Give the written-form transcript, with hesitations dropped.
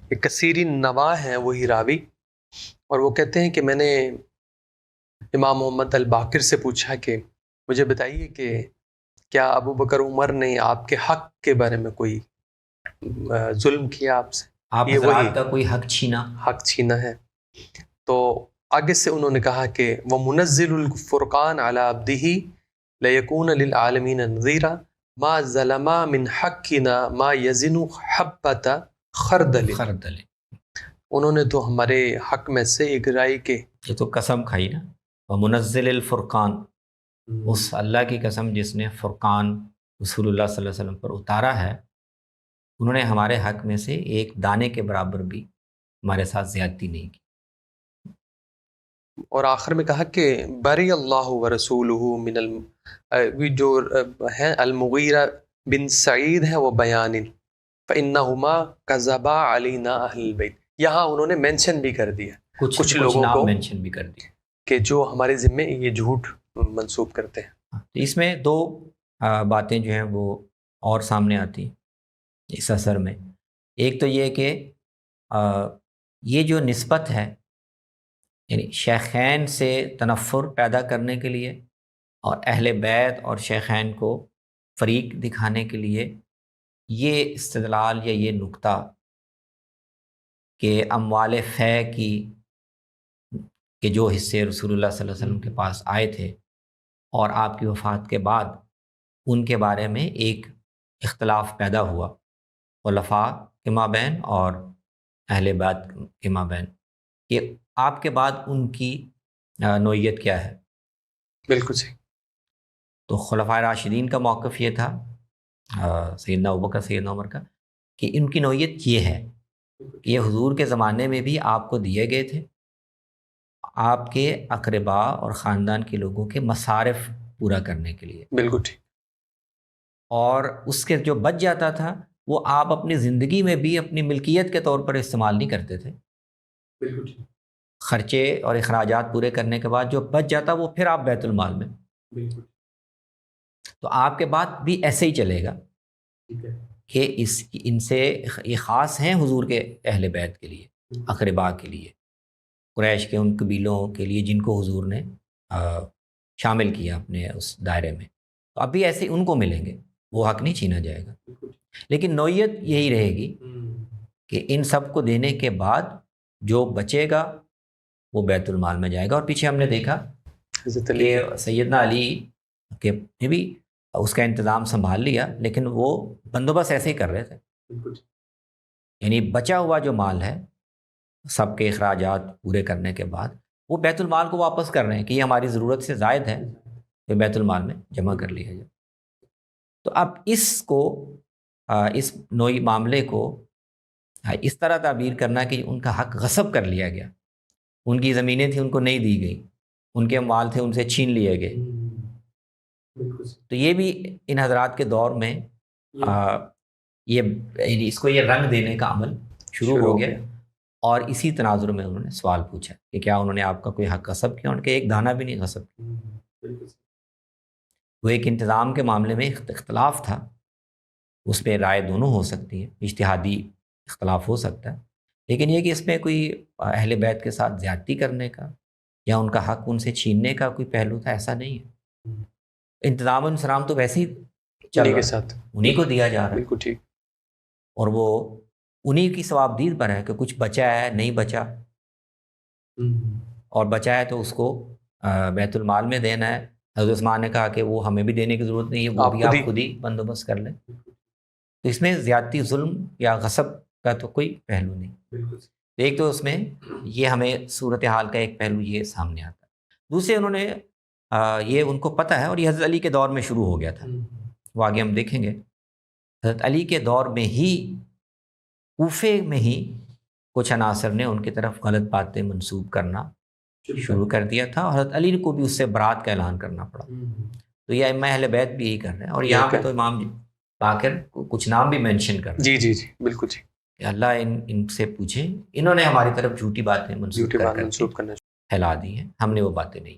ایک کثیری نواح ہیں وہی راوی، اور وہ کہتے ہیں کہ میں نے امام محمد الباقر سے پوچھا کہ مجھے بتائیے کہ کیا ابو بکر عمر نے آپ کے حق کے بارے میں کوئی ظلم کیا آپ سے، آپ یہ وہی حضرات کا کوئی حق چھینا ہے؟ تو آگے سے انہوں نے کہا کہ وَمُنَزِّلُ الْفُرْقَانَ عَلَىٰ عَبْدِهِ لَيَكُونَ لِلْعَالَمِينَ نَذِيرًا مَا ظَلَمَا مِنْ حَقِّنَا مَا يَزِنُ حَبَّةَ خَرْدَلٍ۔ انہوں نے تو ہمارے حق میں سے ایک رائی کے، یہ تو قسم کھائی نا، ومنزل الفرقان، اس اللہ کی قسم جس نے فرقان رسول اللہ صلی اللہ علیہ وسلم پر اتارا ہے، انہوں نے ہمارے حق میں سے ایک دانے کے برابر بھی ہمارے ساتھ زیادتی نہیں کی۔ اور آخر میں کہا کہ بری اللہ ورسولہ من جو ہے المغیرہ بن سعید ہے وہ بیان فإنہما کذبا علینا اہل البیت، یہاں انہوں نے مینشن بھی کر دیا کچھ لوگوں نام کو مینشن بھی کر دیا کہ جو ہمارے ذمے یہ جھوٹ منسوب کرتے ہیں۔ تو اس میں دو باتیں جو ہیں وہ اور سامنے آتی اس اثر میں۔ ایک تو یہ کہ یہ جو نسبت ہے، یعنی شیخین سے تنفر پیدا کرنے کے لیے اور اہل بیت اور شیخین کو فریق دکھانے کے لیے، یہ استدلال یا یہ نکتہ کہ اموال فے کی کہ جو حصے رسول اللہ صلی اللہ علیہ وسلم کے پاس آئے تھے اور آپ کی وفات کے بعد ان کے بارے میں ایک اختلاف پیدا ہوا خلفاء کے مابین اور اہل بیت کے مابین، کہ آپ کے بعد ان کی نوعیت کیا ہے۔ بالکل صحیح۔ تو خلفاء راشدین کا موقف یہ تھا، سیدنا ابوبکر سیدنا عمر کا، کہ ان کی نوعیت یہ ہے کہ یہ حضور کے زمانے میں بھی آپ کو دیے گئے تھے، آپ کے اقربا اور خاندان کے لوگوں کے مصارف پورا کرنے کے لیے، بالکل ٹھیک، اور اس کے جو بچ جاتا تھا وہ آپ اپنی زندگی میں بھی اپنی ملکیت کے طور پر استعمال نہیں کرتے تھے۔ بالکل ٹھیک، خرچے اور اخراجات پورے کرنے کے بعد جو بچ جاتا وہ پھر آپ بیت المال میں، بالکل تو آپ کے بعد بھی ایسے ہی چلے گا ٹھیک ہے کہ ان سے یہ خاص ہیں حضور کے اہل بیت کے لیے، اقربا کے لیے، قریش کے ان قبیلوں کے لیے جن کو حضور نے شامل کیا اپنے اس دائرے میں، تو اب بھی ایسے ان کو ملیں گے، وہ حق نہیں چھینا جائے گا۔ لیکن نوعیت یہی رہے گی کہ ان سب کو دینے کے بعد جو بچے گا وہ بیت المال میں جائے گا۔ اور پیچھے ہم نے دیکھا کہ سیدنا علی کے نے بھی اس کا انتظام سنبھال لیا، لیکن وہ بندوبست ایسے ہی کر رہے تھے، یعنی بچا ہوا جو مال ہے سب کے اخراجات پورے کرنے کے بعد وہ بیت المال کو واپس کر رہے ہیں کہ یہ ہماری ضرورت سے زائد ہے، یہ بیت المال میں جمع کر لیا جائے۔ تو اب اس نوعی معاملے کو اس طرح تعبیر کرنا کہ ان کا حق غصب کر لیا گیا، ان کی زمینیں تھیں ان کو نہیں دی گئی، ان کے مال تھے ان سے چھین لیے گئے، تو یہ بھی ان حضرات کے دور میں اس کو یہ رنگ دینے کا عمل شروع ہو گیا، اور اسی تناظر میں انہوں نے سوال پوچھا کہ کیا انہوں نے آپ کا کوئی حق غصب کیا؟ ان کے ایک دانہ بھی نہیں غصب کیا۔ وہ ایک انتظام کے معاملے میں اختلاف تھا، اس پہ رائے دونوں ہو سکتی ہے، اجتہادی اختلاف ہو سکتا ہے، لیکن یہ کہ اس میں کوئی اہل بیت کے ساتھ زیادتی کرنے کا یا ان کا حق ان سے چھیننے کا کوئی پہلو تھا، ایسا نہیں ہے۔ انتظام الاسلام تو ویسے ہی چل رہا ہے، انہی کو دیا جا رہا ہے، بالکل ٹھیک، اور وہ انہی کی ثوابدید پر ہے کہ کچھ بچا ہے نہیں بچا، اور بچا ہے تو اس کو بیت المال میں دینا ہے۔ حضرت عثمان نے کہا کہ وہ ہمیں بھی دینے کی ضرورت نہیں ہے، وہ بھی آپ خود ہی بندوبست کر لیں۔ تو اس میں زیادتی، ظلم یا غصب کا تو کوئی پہلو نہیں۔ ایک تو اس میں یہ ہمیں صورتحال کا ایک پہلو یہ سامنے آتا ہے۔ دوسرے انہوں نے یہ ان کو پتہ ہے، اور یہ حضرت علی کے دور میں شروع ہو گیا تھا، وہ آگے ہم دیکھیں گے۔ حضرت علی کے دور میں ہی کوفے میں ہی کچھ عناصر نے ان کی طرف غلط باتیں منسوب کرنا شروع کر دیا تھا، اور حضرت علی کو بھی اس سے برات کا اعلان کرنا پڑا۔ تو یہ ائمہ اہل بیت بھی یہی کر رہے ہیں، اور یہاں پہ تو امام باقر کچھ نام بھی مینشن کر رہے ہیں۔ جی بالکل ٹھیک، کہ اللہ ان سے پوچھے، انہوں نے ہماری طرف جھوٹی باتیں منسوب کرنا پھیلا دی ہیں، ہم نے وہ باتیں نہیں